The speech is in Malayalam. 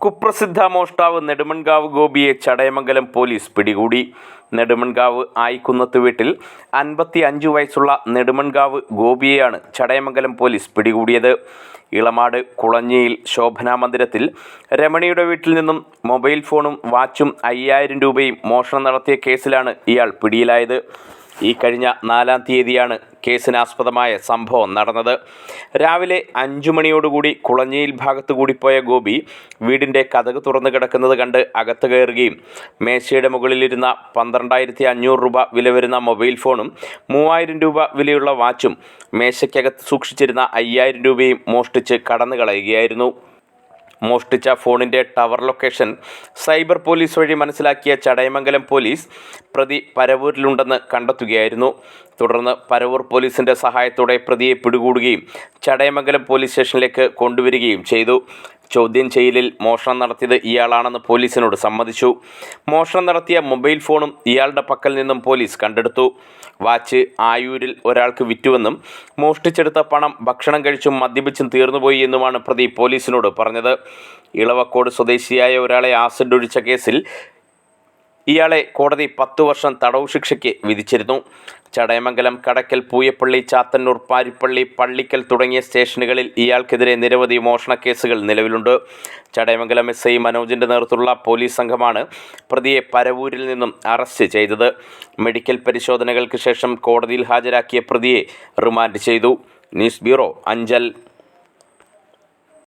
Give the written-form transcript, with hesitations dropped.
കുപ്രസിദ്ധ മോഷ്ടാവ് നെടുമൺകാവ് ഗോപിയെ ചടയമംഗലം പോലീസ് പിടികൂടി. നെടുമൺകാവ് ആയിക്കുന്നത്ത് വീട്ടിൽ 55 വയസ്സുള്ള നെടുമൺകാവ് ഗോപിയെയാണ് ചടയമംഗലം പോലീസ് പിടികൂടിയത്. ഇളമാട് കുളഞ്ഞിയിൽ ശോഭനാ മന്ദിരത്തിൽ രമണിയുടെ വീട്ടിൽ നിന്നും മൊബൈൽ ഫോണും വാച്ചും 5000 രൂപയും മോഷണം നടത്തിയ കേസിലാണ് ഇയാൾ പിടിയിലായത്. ഈ കഴിഞ്ഞ 4-ാം തീയതിയാണ് കേസിനാസ്പദമായ സംഭവം നടന്നത്. രാവിലെ 5 മണിയോടുകൂടി കുളഞ്ഞിയിൽ ഭാഗത്തു കൂടി പോയ ഗോപി വീടിൻ്റെ കതക് തുറന്നു കിടക്കുന്നത് കണ്ട് അകത്ത് കയറുകയും മേശയുടെ മുകളിലിരുന്ന 12,500 രൂപ വില വരുന്ന മൊബൈൽ ഫോണും 3000 രൂപ വിലയുള്ള വാച്ചും മേശയ്ക്കകത്ത് സൂക്ഷിച്ചിരുന്ന 5000 രൂപയും മോഷ്ടിച്ച് കടന്നു കളയുകയായിരുന്നു. മോഷ്ടിച്ച ഫോണിൻ്റെ ടവർ ലൊക്കേഷൻ സൈബർ പോലീസ് വഴി മനസ്സിലാക്കിയ ചടയമംഗലം പോലീസ് പ്രതി പരവൂരിലുണ്ടെന്ന് കണ്ടെത്തുകയായിരുന്നു. തുടർന്ന് പരവൂർ പോലീസിൻ്റെ സഹായത്തോടെ പ്രതിയെ പിടികൂടുകയും ചടയമംഗലം പോലീസ് സ്റ്റേഷനിലേക്ക് കൊണ്ടുവരികയും ചെയ്തു. ചോദ്യം ചെയ്യലിൽ മോഷണം നടത്തിയത് ഇയാളാണെന്ന് പോലീസിനോട് സമ്മതിച്ചു. മോഷണം നടത്തിയ മൊബൈൽ ഫോണും ഇയാളുടെ പക്കൽ നിന്നും പോലീസ് കണ്ടെടുത്തു. വാച്ച് ആയൂരിൽ ഒരാൾക്ക് വിറ്റുവെന്നും മോഷ്ടിച്ചെടുത്ത പണം ഭക്ഷണം കഴിച്ചും മദ്യപിച്ചും തീർന്നുപോയി എന്നുമാണ് പ്രതി പോലീസിനോട് പറഞ്ഞത്. ഇളവക്കോട് സ്വദേശിയായ ഒരാളെ ആസിഡ് ഒഴിച്ച കേസിൽ ഇയാളെ കോടതി 10 വർഷം തടവ് ശിക്ഷയ്ക്ക് വിധിച്ചിരുന്നു. ചടയമംഗലം, കടയ്ക്കൽ, പൂയപ്പള്ളി, ചാത്തന്നൂർ, പാരിപ്പള്ളി, പള്ളിക്കൽ തുടങ്ങിയ സ്റ്റേഷനുകളിൽ ഇയാൾക്കെതിരെ നിരവധി മോഷണ കേസുകൾ നിലവിലുണ്ട്. ചടയമംഗലം SI മനോജിൻ്റെ നേതൃത്വത്തിലുള്ള പോലീസ് സംഘമാണ് പ്രതിയെ പരവൂരിൽ നിന്നും അറസ്റ്റ് ചെയ്തത്. മെഡിക്കൽ പരിശോധനകൾക്ക് ശേഷം കോടതിയിൽ ഹാജരാക്കിയ പ്രതിയെ റിമാൻഡ് ചെയ്തു. News bureau, Anchal.